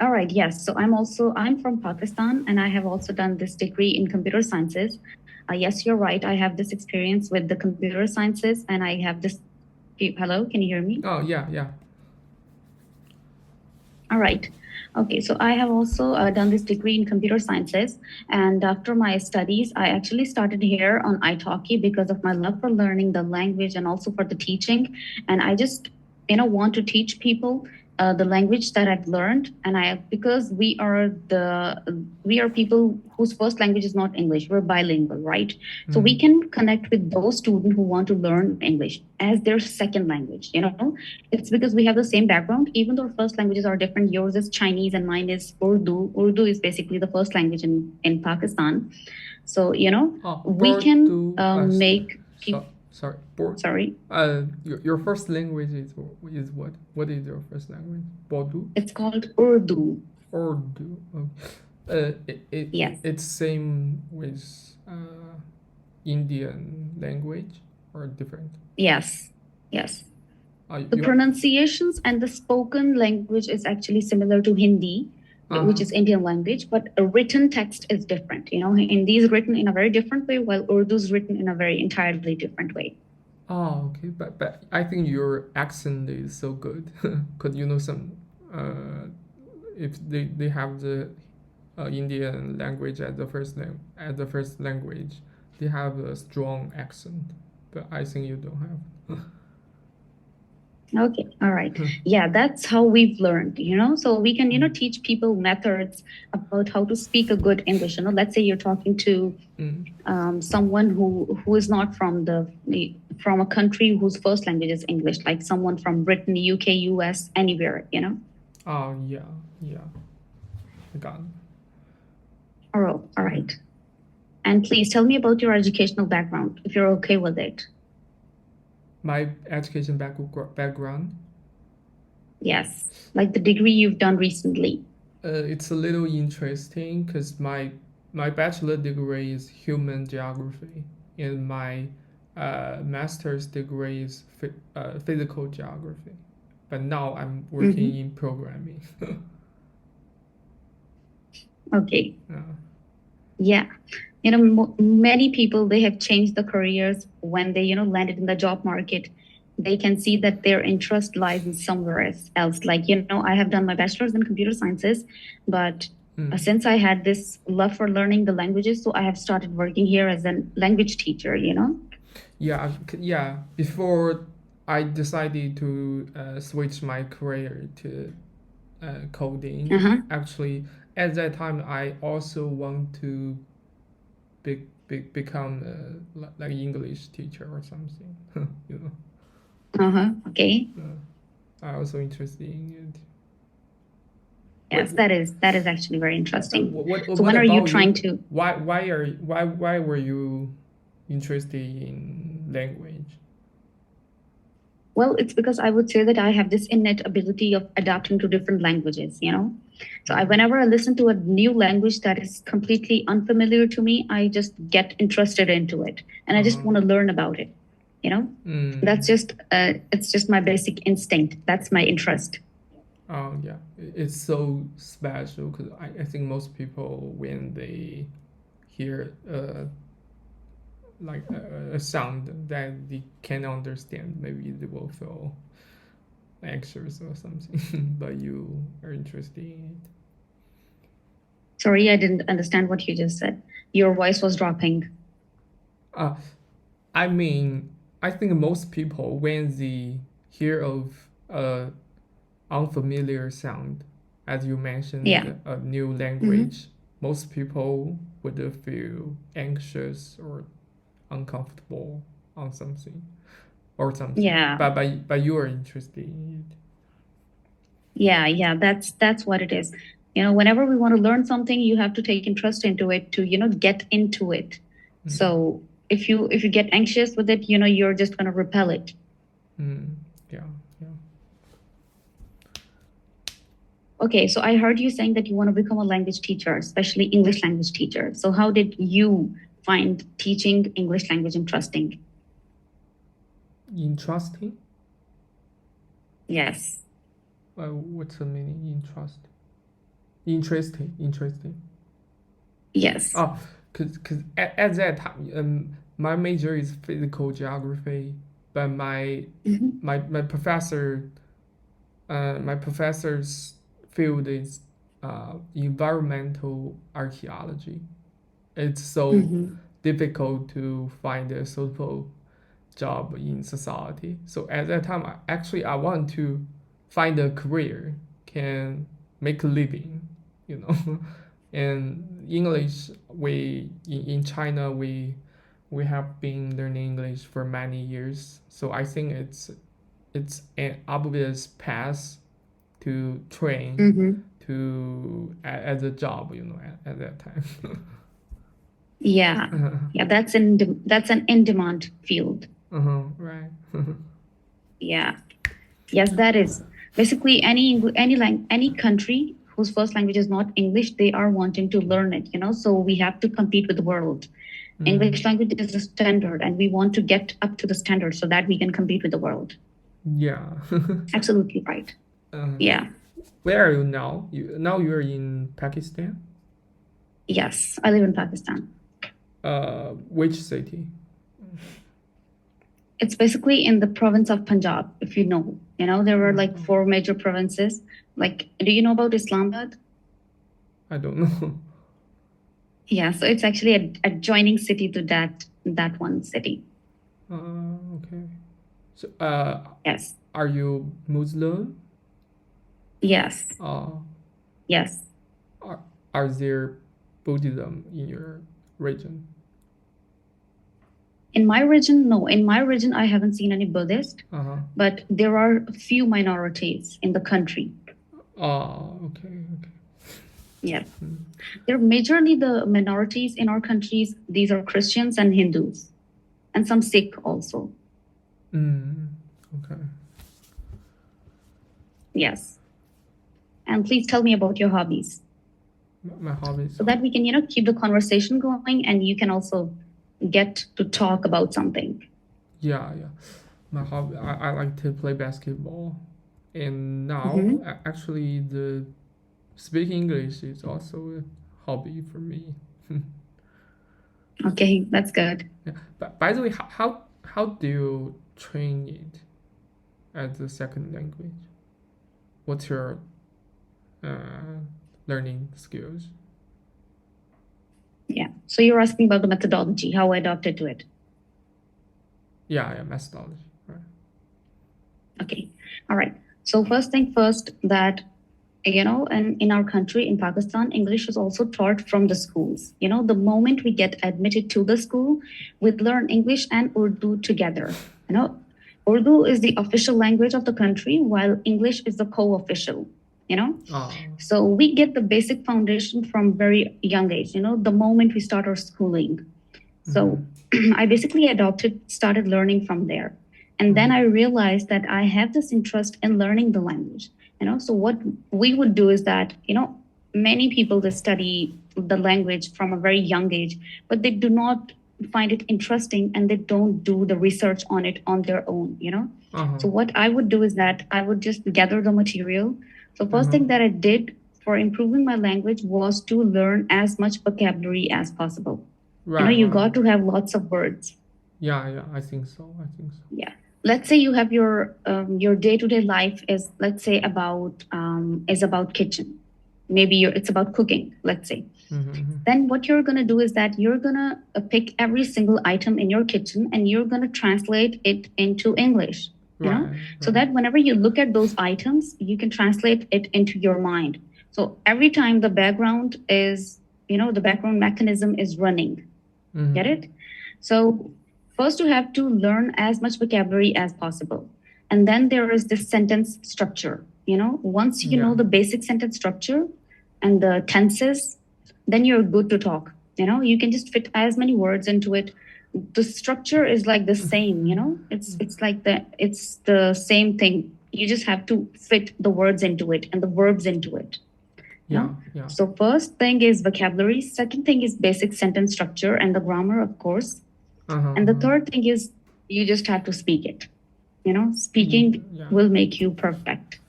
All right, yes. So I'm from Pakistan, and I have also done this degree in computer sciences. Yes, you're right. I have this experience with the computer sciences, and I have this. Hello, can you hear me? Oh, yeah. All right. Okay, so I have also done this degree in computer sciences, and after my studies, I actually started here on italki because of my love for learning the language and also for the teaching. And I just, want to teach people the language that I've learned, and because we are people whose first language is not English. We're bilingual, right? So we can connect with those students who want to learn English as their second language. It's because we have the same background, even though our first languages are different. Yours is Chinese and mine is Urdu. Urdu is basically the first language in Pakistan. So, we can make people. Sorry. Sorry. Your first language is what? What is your first language? Bordu? It's called Urdu. Urdu. Yes. It's same with Indian language or different? Yes. The pronunciations and the spoken language is actually similar to Hindi, which is Indian language, but a written text is different. Hindi is written in a very different way, while Urdu is written in a very entirely different way. Oh, okay. But I think your accent is so good. Because some if they have the Indian language as the first language, they have a strong accent. But I think you don't have. Okay, all right. Yeah, that's how we've learned, so we can, teach people methods about how to speak a good English. Let's say you're talking to someone who is not from a country whose first language is English, like someone from Britain, UK, US, anywhere, Oh, yeah. I got it. All right. And please tell me about your educational background, if you're okay with it. My education background? Yes, like the degree you've done recently. It's a little interesting because my bachelor degree is human geography, and my master's degree is physical geography. But now I'm working in programming. Okay. Yeah. Many people, they have changed the careers when they, landed in the job market. They can see that their interest lies in somewhere else. Like, I have done my bachelor's in computer sciences, but since I had this love for learning the languages, so I have started working here as a language teacher, Yeah. Before I decided to switch my career to coding, actually, at that time, I also want to become like English teacher or something. Okay. I'm also interested in it. Yes, that is actually very interesting. So when are you trying to? Why were you interested in language? Well, it's because I would say that I have this innate ability of adapting to different languages, So whenever I listen to a new language that is completely unfamiliar to me, I just get interested into it, and I just want to learn about it. That's just it's just my basic instinct. That's my interest. Oh yeah, it's so special because I think most people, when they hear like a sound that they can't understand, maybe they will feel anxious or something. But you are interested in it. Sorry, I didn't understand what you just said. Your voice was dropping. I mean, I think most people, when they hear of unfamiliar sound, as you mentioned, a new language, most people would feel anxious or uncomfortable on something or something. Yeah. But you are interested in it. Yeah, that's what it is. Whenever we want to learn something, you have to take interest into it to, get into it. So if you get anxious with it, you're just going to repel it. Yeah. Okay, so I heard you saying that you want to become a language teacher, especially English language teacher. So how did you find teaching English language interesting? Interesting? Yes. What's the meaning? Interest? Interesting. Yes. Oh, cause at that time, my major is physical geography, but Mhm. my professor, my professor's field is environmental archaeology. It's so Mhm. difficult to find a suitable job in society. So at that time, I want to find a career can make a living, you know. And English, in China we have been learning English for many years. So I think it's an obvious path to train Mhm. to as a job, you know, at that time. Yeah. Yeah, that's an in-demand field. Right. Yeah. Yes, that is. Basically, any country whose first language is not English, they are wanting to learn it, you know. So we have to compete with the world. English language is the standard, and we want to get up to the standard so that we can compete with the world. Yeah. Absolutely right. Yeah. Where are you now? You're in Pakistan? Yes, I live in Pakistan. Which city? It's basically in the province of Punjab, if you know. You know, there were like 4 major provinces. Like, do you know about Islamabad? I don't know. Yeah, so it's actually a adjoining city to that one city. Okay. So, Yes. are you Muslim? Yes. Yes. Are there Buddhism in your region? In my region, no. In my region, I haven't seen any Buddhist, but there are a few minorities in the country. Okay. Yes. They're majorly the minorities in our countries. These are Christians and Hindus, and some Sikh also. Okay. Yes. And please tell me about your hobbies. My hobbies. So that we can, you know, keep the conversation going, and you can also get to talk about something. Yeah. My hobby, I like to play basketball, and now actually the speaking English is also a hobby for me. Okay, that's good. Yeah. But by the way, how do you train it as a second language? What's your learning skills? Yeah. So you're asking about the methodology, how I adapted to it. Yeah, methodology. Right. Okay. All right. So first thing first, that, you know, and in our country, in Pakistan, English is also taught from the schools. You know, the moment we get admitted to the school, we learn English and Urdu together. You know, Urdu is the official language of the country, while English is the co-official, you know. So we get the basic foundation from very young age, you know, the moment we start our schooling. So I basically started learning from there. And then I realized that I have this interest in learning the language. You know, so what we would do is that, you know, many people, they study the language from a very young age, but they do not find it interesting, and they don't do the research on it on their own, you know. So what I would do is that I would just gather the material. So first thing that I did for improving my language was to learn as much vocabulary as possible. Right. You know, you got to have lots of words. Yeah, I think so. Yeah. Let's say you have your day-to-day life is, let's say, about kitchen. Maybe it's about cooking, let's say. Then what you're going to do is that you're going to pick every single item in your kitchen, and you're going to translate it into English, you know, so that whenever you look at those items, you can translate it into your mind. So every time the background mechanism is running. Get it? So first you have to learn as much vocabulary as possible. And then there is this sentence structure. You know, once you know the basic sentence structure and the tenses, then you're good to talk. You know, you can just fit as many words into it. The structure is like the same, you know, it's the same thing. You just have to fit the words into it and the verbs into it. Yeah. So first thing is vocabulary. Second thing is basic sentence structure and the grammar, of course. And the third thing is you just have to speak it. You know, speaking will make you perfect.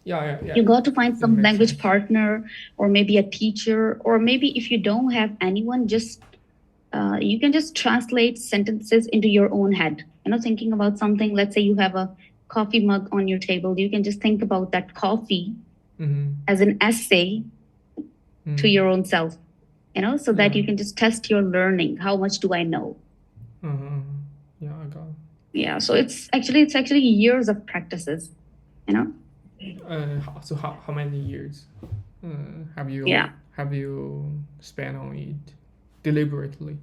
Yeah. You got to find It some makes language sense. partner, or maybe a teacher, or maybe if you don't have anyone, just you can just translate sentences into your own head. Thinking about something. Let's say you have a coffee mug on your table. You can just think about that coffee as an essay to your own self. So that you can just test your learning. How much do I know? Yeah, I got it. Yeah. So it's actually years of practices. So how many years have you Yeah. spent on it deliberately?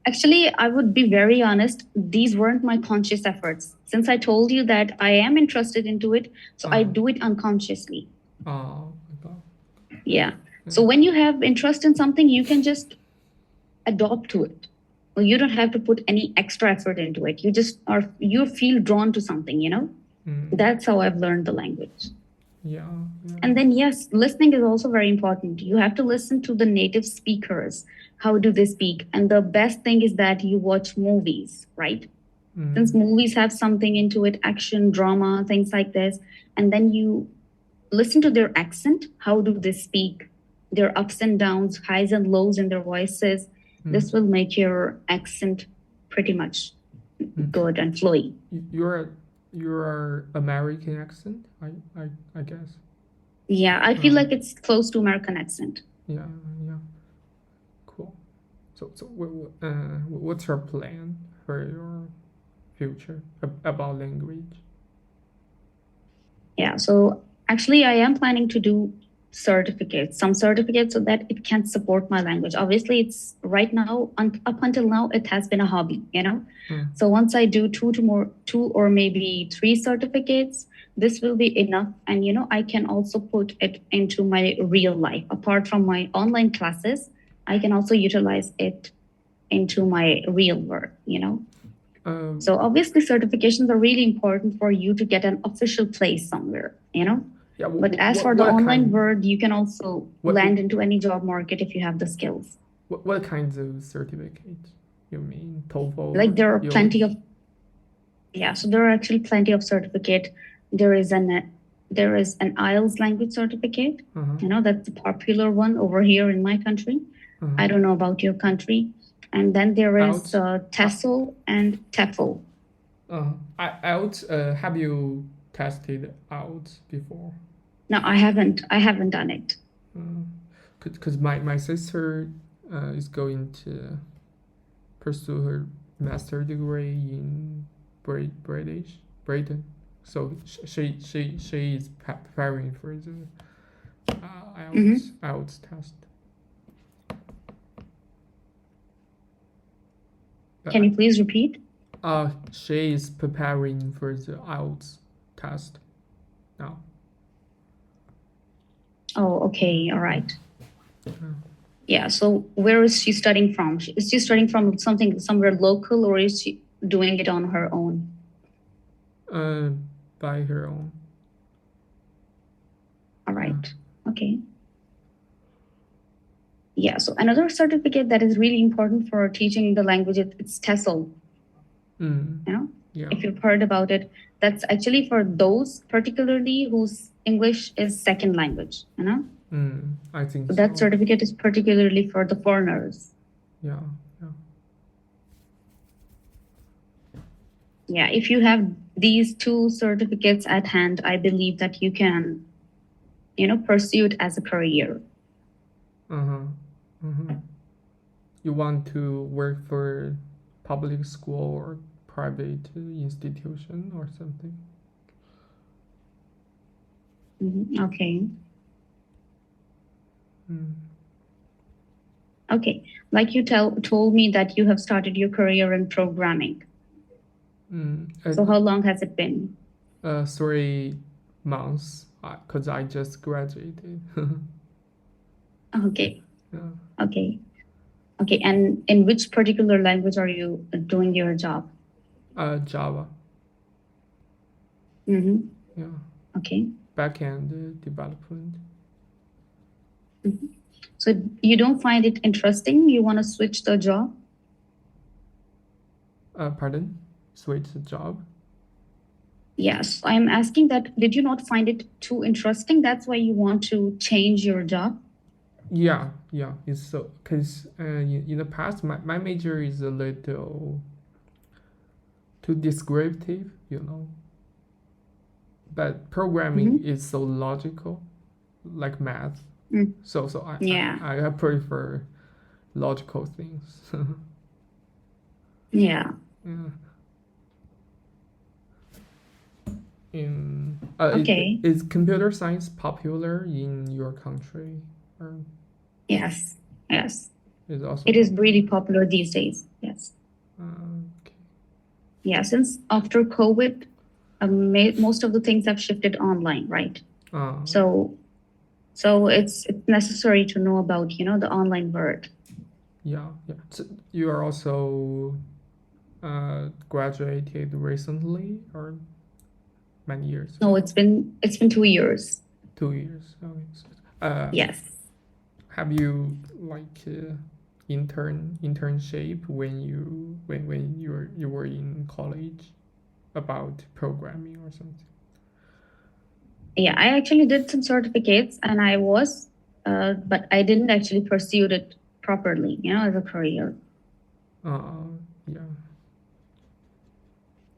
Actually, I would be very honest. These weren't my conscious efforts. Since I told you that I am interested into it, so I do it unconsciously. Oh, Yeah. So when you have interest in something, you can just adopt to it. Well, you don't have to put any extra effort into it. You feel drawn to something. That's how I've learned the language. Yeah. And then, yes, listening is also very important. You have to listen to the native speakers. How do they speak? And the best thing is that you watch movies, right? Since movies have something into it, action, drama, things like this. And then you listen to their accent. How do they speak? Their ups and downs, highs and lows in their voices. This will make your accent pretty much good and flowy. Your American accent, I guess. Yeah, I feel like it's close to American accent. Yeah. Cool. So what's your plan for your future about language? Yeah, so actually I am planning to do some certificates so that it can support my language. Obviously, it's right now, up until now, it has been a hobby, So once I do two or maybe 3 certificates, this will be enough. And, I can also put it into my real life. Apart from my online classes, I can also utilize it into my real work, So obviously certifications are really important for you to get an official place somewhere, Yeah, but as for the online world, you can also land into any job market if you have the skills. What kinds of certificates? You mean TOEFL? Like there are plenty of, so there are actually plenty of certificate. There is an IELTS language certificate. That's the popular one over here in my country. I don't know about your country. And then there is TESOL and TEFL. IELTS, have you tested IELTS before? No, I haven't. I haven't done it. Because my sister is going to pursue her master degree in Britain. So she is preparing for the IELTS test. Can you please repeat? She is preparing for the IELTS test now. Oh, okay, all right. Yeah, so where is she studying from? Is she studying from somewhere local, or is she doing it on her own? By her own. All right, okay. Yeah, so another certificate that is really important for teaching the language, it's TESOL. If you've heard about it, that's actually for those particularly whose English is second language, I think so. That certificate is particularly for the foreigners. Yeah. Yeah, if you have these 2 certificates at hand, I believe that you can, pursue it as a career. You want to work for public school or private institution or something? Okay. Okay, like you told me that you have started your career in programming. So how long has it been? 3 months, because I just graduated. Okay. Okay, and in which particular language are you doing your job? Java. Yeah. Okay. Backend development. So you don't find it interesting? You want to switch the job? Pardon? Switch the job? Yes, I'm asking that, did you not find it too interesting? That's why you want to change your job? Yeah, yeah. It's so because in the past, my major is a little too descriptive, but programming is so logical, like math. Mm, So yeah, I prefer logical things. yeah. Yeah. Okay. Is computer science popular in your country, or Yes, yes. is also It is popular? really popular these days. Yes. Okay. Yeah, since after COVID, most of the things have shifted online, right? Uh, So it's necessary to know about, the online world. yeah, yeah. So you are also graduated recently or many years No, ago? it's been 2 years. 2 years. Okay. Yes. Have you like internship when you were in college about programming or something? Yeah, I actually did some certificates and but I didn't actually pursue it properly, as a career. Yeah.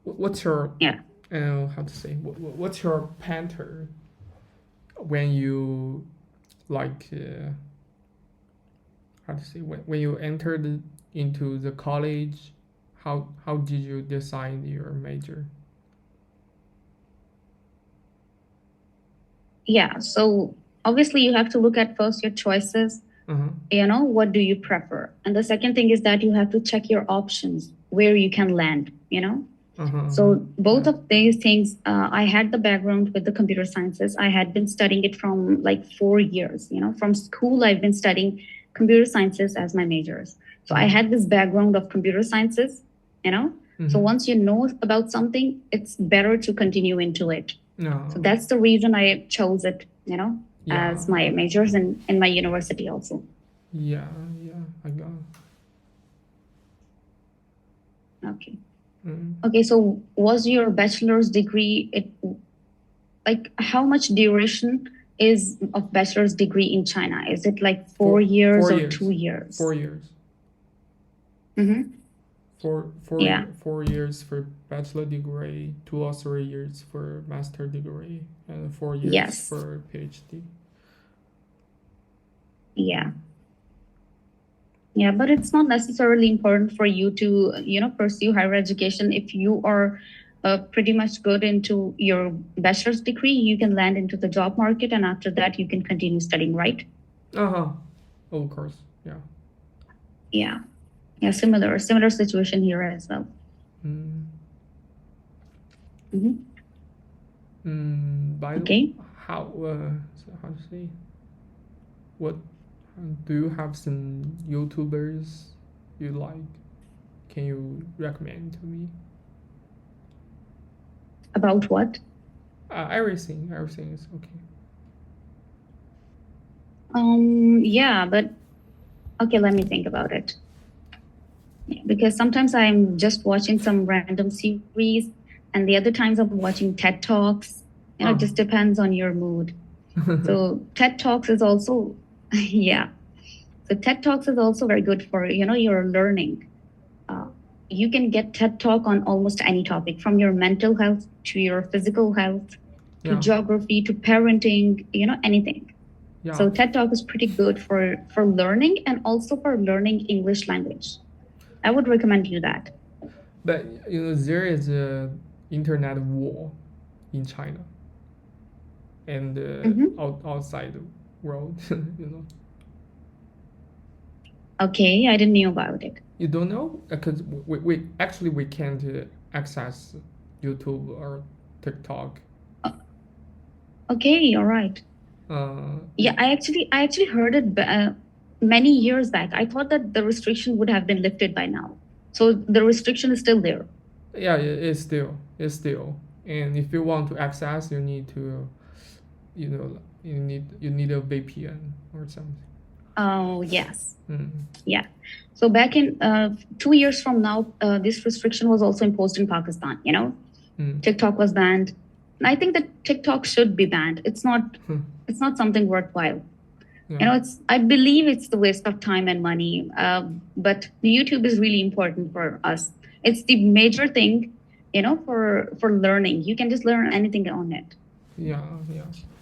What's your Yeah. how to say what's your pattern when you like how to say when you entered into the college? How did you decide your major? Yeah. So obviously you have to look at first your choices, what do you prefer? And the second thing is that you have to check your options, where you can land. So both of these things, I had the background with the computer sciences. I had been studying it from like 4 years. From school, I've been studying computer sciences as my majors. So I had this background of computer sciences. So once you know about something, it's better to continue into it. No. So that's the reason I chose it, Yeah. as my majors in my university also. Yeah, I got it. Okay. Okay, so was your bachelor's degree like how much duration is of bachelor's degree in China? Is it like 4 years or 2 years? 4 years. Mm-hmm. Yeah. 4 years for bachelor degree, 2 or 3 years for master degree, and 4 years Yes. for PhD. Yeah. Yeah, but it's not necessarily important for you to, pursue higher education. If you are pretty much good into your bachelor's degree, you can land into the job market, and after that, you can continue studying, right? Of course, yeah. Yeah. Yeah, similar situation here as well. By Okay. how to say what do you have some YouTubers you like? Can you recommend to me? About what? Everything is okay. Yeah, but okay, let me think about it. Because sometimes I'm just watching some random series, and the other times I'm watching TED Talks. It just depends on your mood. So TED Talks is also, yeah. So TED Talks is also very good for, your learning. You can get TED Talk on almost any topic, from your mental health to your physical health, to geography, to parenting, anything. Yeah. So TED Talk is pretty good for learning, and also for learning English language. I would recommend you that. But there is a internet war in China and outside the world. Okay, I didn't know about it. You don't know? Because we actually we can't access YouTube or TikTok. Okay, all right. Yeah, I actually heard it many years back. I thought that the restriction would have been lifted by now. So the restriction is still there. Yeah, it's still. And if you want to access, you need to, you need a VPN or something. Oh, yes. Yeah. So back in 2 years from now, this restriction was also imposed in Pakistan. TikTok was banned. And I think that TikTok should be banned. It's not something worthwhile. Yeah. I believe it's the waste of time and money. But YouTube is really important for us. It's the major thing, for learning. You can just learn anything on it. Yeah.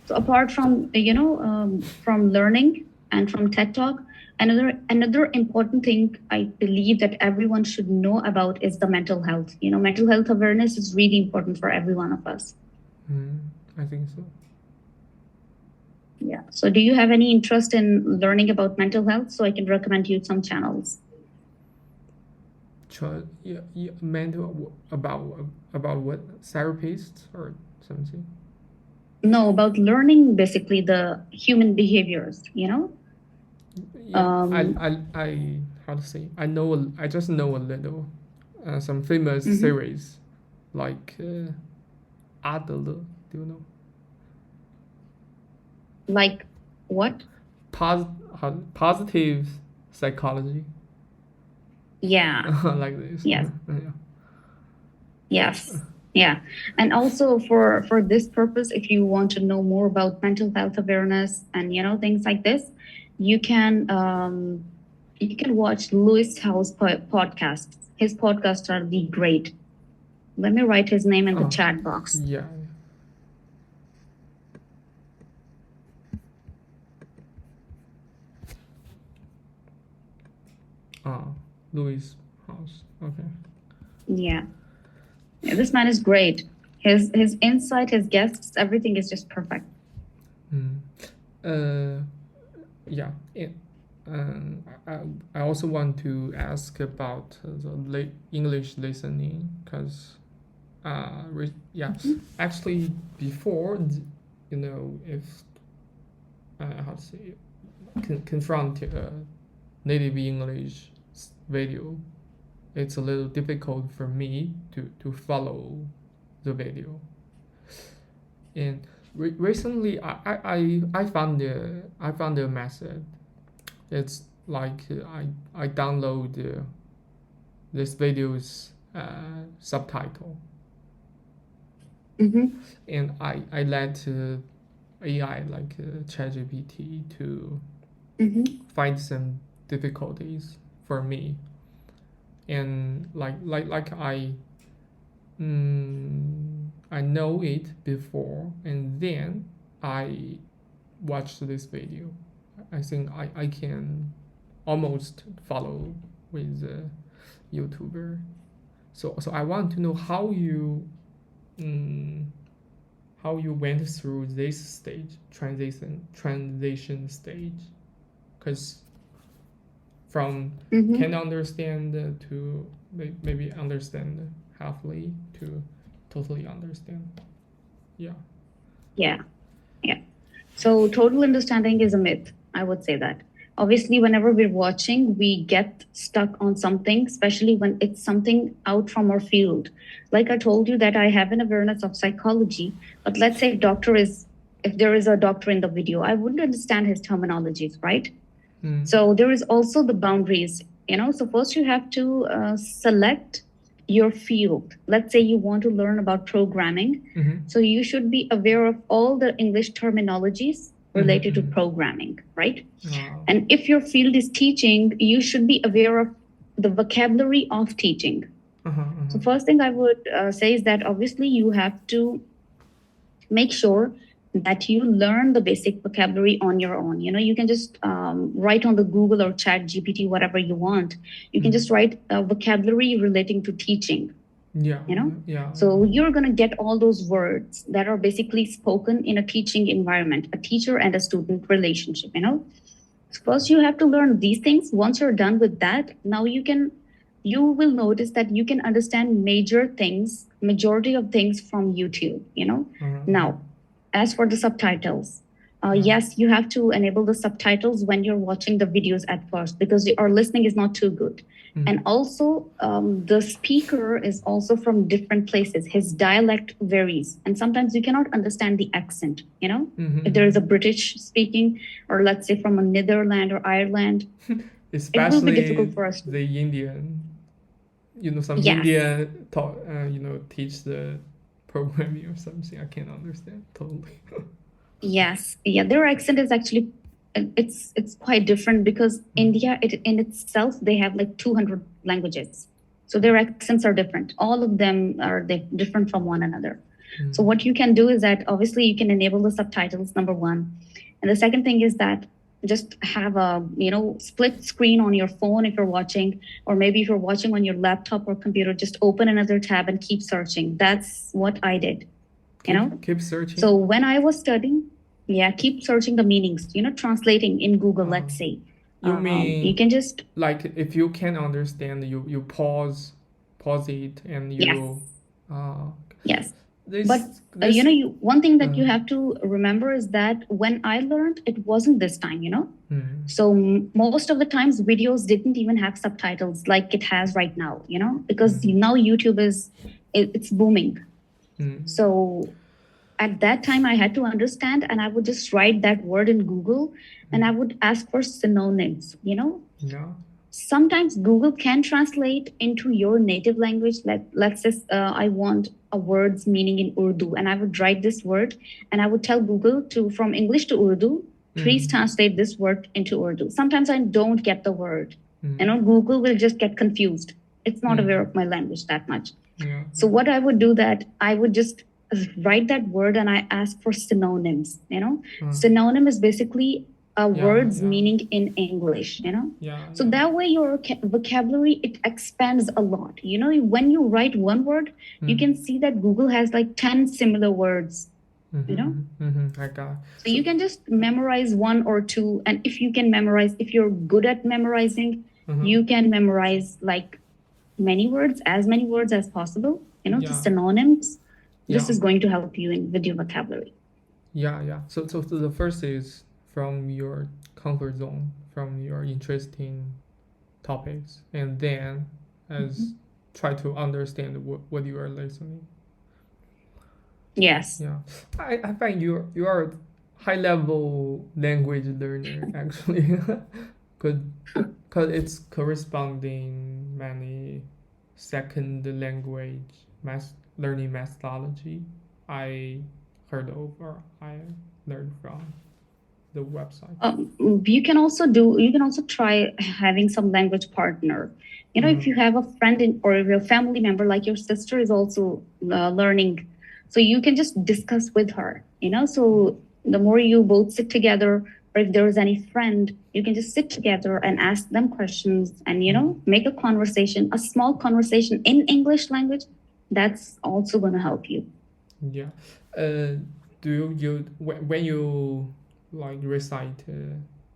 So apart from from learning and from TED Talk, another important thing I believe that everyone should know about is the mental health. Mental health awareness is really important for every one of us. I think so. Yeah. So do you have any interest in learning about mental health? So I can recommend you some channels. Mental about what? Therapist or something? No, about learning basically the human behaviors. Yeah, I how to say? I just know a little. Some famous series like Adler. Do you know? Like what? Positive psychology. Yeah. Like this. Yes. Yeah. Yes. Yeah. And also for this purpose, if you want to know more about mental health awareness and things like this, you can watch Lewis Howes podcasts. His podcasts are the great. Let me write his name in the chat box. Yeah. Lewis Howes. Okay. Yeah. This man is great. His insight, his guests, everything is just perfect. Yeah. I also want to ask about the English listening because actually before if how to say confront native English video, it's a little difficult for me to follow the video. And recently I found a method. It's like I download this video's subtitle, and I let AI like ChatGPT to find some difficulties for me, and like I know it before, and then I watched this video. I think I can almost follow with the YouTuber. So I want to know how you went through this stage, transition stage, because from can understand to maybe understand halfway to totally understand. Yeah. So total understanding is a myth. I would say that. Obviously, whenever we're watching, we get stuck on something, especially when it's something out from our field. Like I told you that I have an awareness of psychology, but let's say if there is a doctor in the video, I wouldn't understand his terminologies, right? So there is also the boundaries, so first you have to select your field. Let's say you want to learn about programming. So you should be aware of all the English terminologies related to programming, right? And if your field is teaching, you should be aware of the vocabulary of teaching. So first thing I would say is that obviously you have to make sure that you learn the basic vocabulary on your own. You can just write on the Google or Chat GPT, whatever you want. You can just write vocabulary relating to teaching. So you're going to get all those words that are basically spoken in a teaching environment, a teacher and a student relationship. So first you have to learn these things. Once you're done with that, now you will notice that you can understand majority of things from YouTube. Now, as for the subtitles, yes, you have to enable the subtitles when you're watching the videos at first, because our listening is not too good. And also the speaker is also from different places. His dialect varies, and sometimes you cannot understand the accent. If there is a British speaking, or let's say from a Netherlands or Ireland, especially it will be difficult for us. The Indian, some Yes. Indian talk, teach the programming or something. I can't understand totally. Yes, yeah, their accent is actually it's quite different because India in itself they have like 200 languages. So their accents are different. All of them are different from one another. So what you can do is that obviously you can enable the subtitles, number one. And the second thing is that just have a split screen on your phone if you're watching, or maybe if you're watching on your laptop or computer, just open another tab and keep searching. That's what I did. Keep searching. So when I was studying, keep searching the meanings, translating in Google, let's say. You mean you can just like if you can't understand, you pause it and you yes. this, But this one thing that you have to remember is that when I learned, it wasn't this time, So most of the times videos didn't even have subtitles like it has right now, because now YouTube it's booming. So at that time I had to understand, and I would just write that word in Google and I would ask for synonyms, yeah. Sometimes Google can translate into your native language. Let's say I want a word's meaning in Urdu, and I would write this word and I would tell Google from English to Urdu, please translate this word into Urdu. Sometimes I don't get the word. Google will just get confused. It's not aware of my language that much. Yeah. So what I would do that I would just write that word and I ask for synonyms, Synonym is basically a word's meaning in English, So that way your vocabulary, it expands a lot. When you write one word, you can see that Google has like 10 similar words, I got it. So you can just memorize one or two. And if you're good at memorizing, you can memorize like many words as possible, the synonyms. This is going to help you with your vocabulary. Yeah. So the first is from your comfort zone, from your interesting topics, and then try to understand what you are listening. Yes. Yeah, I find you are a high level language learner actually, because it's corresponding many second language learning methodology I heard of or I learned from the website. You can also try having some language partner. If you have a friend or your family member, like your sister is also learning, so you can just discuss with her. So the more you both sit together, or if there is any friend, you can just sit together and ask them questions and make a conversation, a small conversation in English language. That's also going to help you. Yeah. Do you when you like recite,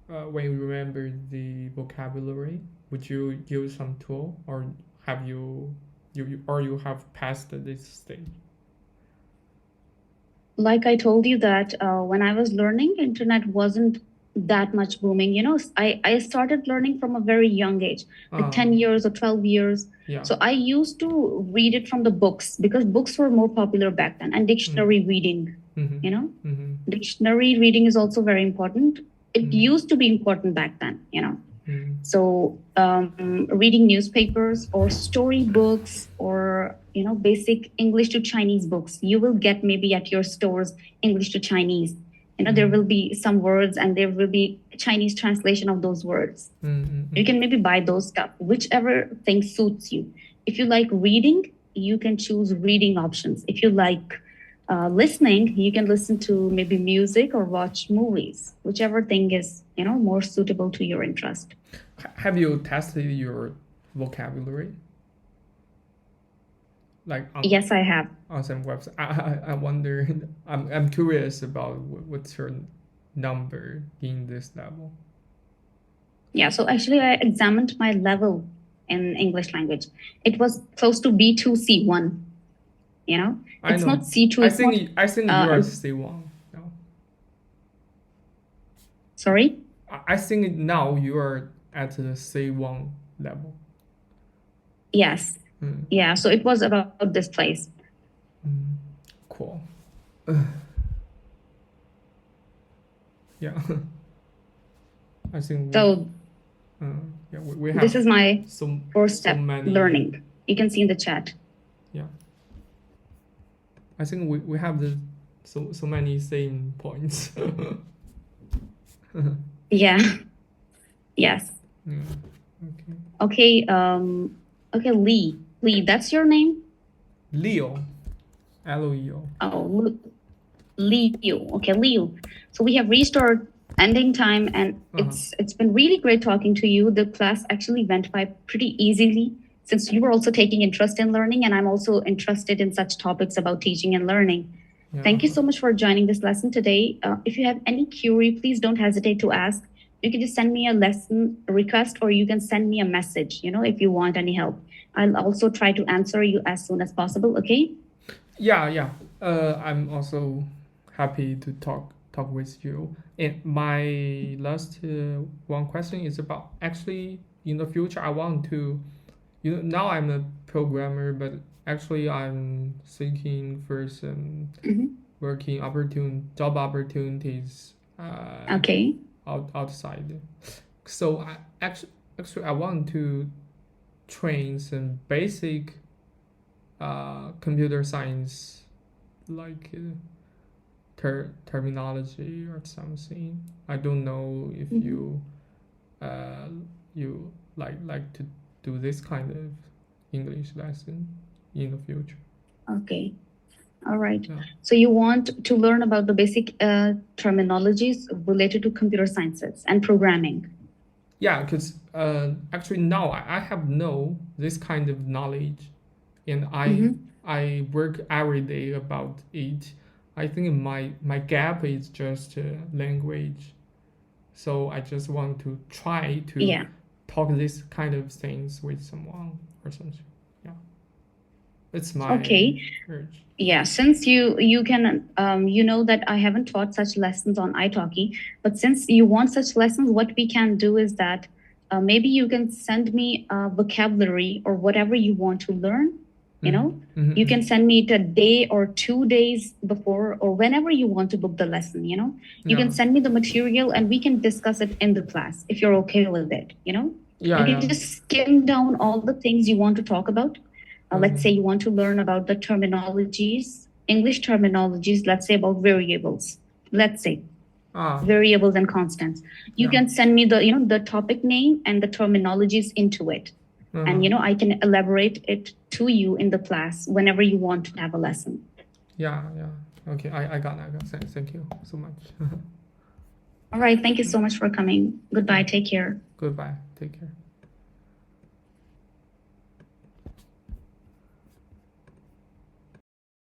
when you remember the vocabulary, would you use some tool, or have you have passed this stage? Like I told you that when I was learning, internet wasn't that much booming. I started learning from a very young age, like 10 years or 12 years. Yeah. So I used to read it from the books because books were more popular back then, and dictionary reading. Dictionary reading is also very important. It used to be important back then, So reading newspapers or storybooks or basic English to Chinese books, you will get maybe at your stores English to Chinese. There will be some words and there will be Chinese translation of those words. You can maybe buy those stuff, whichever thing suits you. If you like reading, you can choose reading options. If you like listening, you can listen to maybe music or watch movies, whichever thing is more suitable to your interest. Have you tested your vocabulary? Like yes, I have. On some website. I wonder. I'm curious about what's your number in this level. Yeah, so actually I examined my level in English language. It was close to B2 C1. It's not C2. I think you are C1 now. Sorry? I think now you are at the C1 level. Yes. Yeah, so it was about this place. Cool. Yeah. I think so. We have. This is my first step learning. You can see in the chat. Yeah. I think we have the so many same points. Yeah. Yes. Yeah. Okay. Okay. Okay, Lee. Lee, that's your name? Leo. Leo. Oh, Leo. Okay, Leo. So we have reached our ending time, and it's been really great talking to you. The class actually went by pretty easily since you were also taking interest in learning, and I'm also interested in such topics about teaching and learning. Yeah. Thank you so much for joining this lesson today. If you have any query, please don't hesitate to ask. You can just send me a lesson request, or you can send me a message, if you want any help. I'll also try to answer you as soon as possible, okay? Yeah. I'm also happy to talk with you. And my last one question is about actually in the future I want to, now I'm a programmer, but actually I'm seeking for some working job opportunities. Okay. Outside. So actually I want to train some basic computer science, like terminology or something. I don't know if you like to do this kind of English lesson in the future. Okay. All right. Yeah. So you want to learn about the basic terminologies related to computer sciences and programming. Yeah, because actually now I have this kind of knowledge, and I work every day about it. I think my gap is just language, so I just want to try to talk this kind of things with someone or something. Yeah, it's my urge. Yeah, since you can that I haven't taught such lessons on italki, but since you want such lessons, what we can do is that maybe you can send me a vocabulary or whatever you want to learn. You can send me it a day or 2 days before, or whenever you want to book the lesson. You can send me the material and we can discuss it in the class if you're okay with it. You can just skim down all the things you want to talk about. Let's say you want to learn about the terminologies, English terminologies, let's say about variables, variables and constants. You can send me the topic name and the terminologies into it. And, I can elaborate it to you in the class whenever you want to have a lesson. Yeah. Okay, I got that. Thank you so much. All right. Thank you so much for coming. Goodbye. Take care. Goodbye. Take care.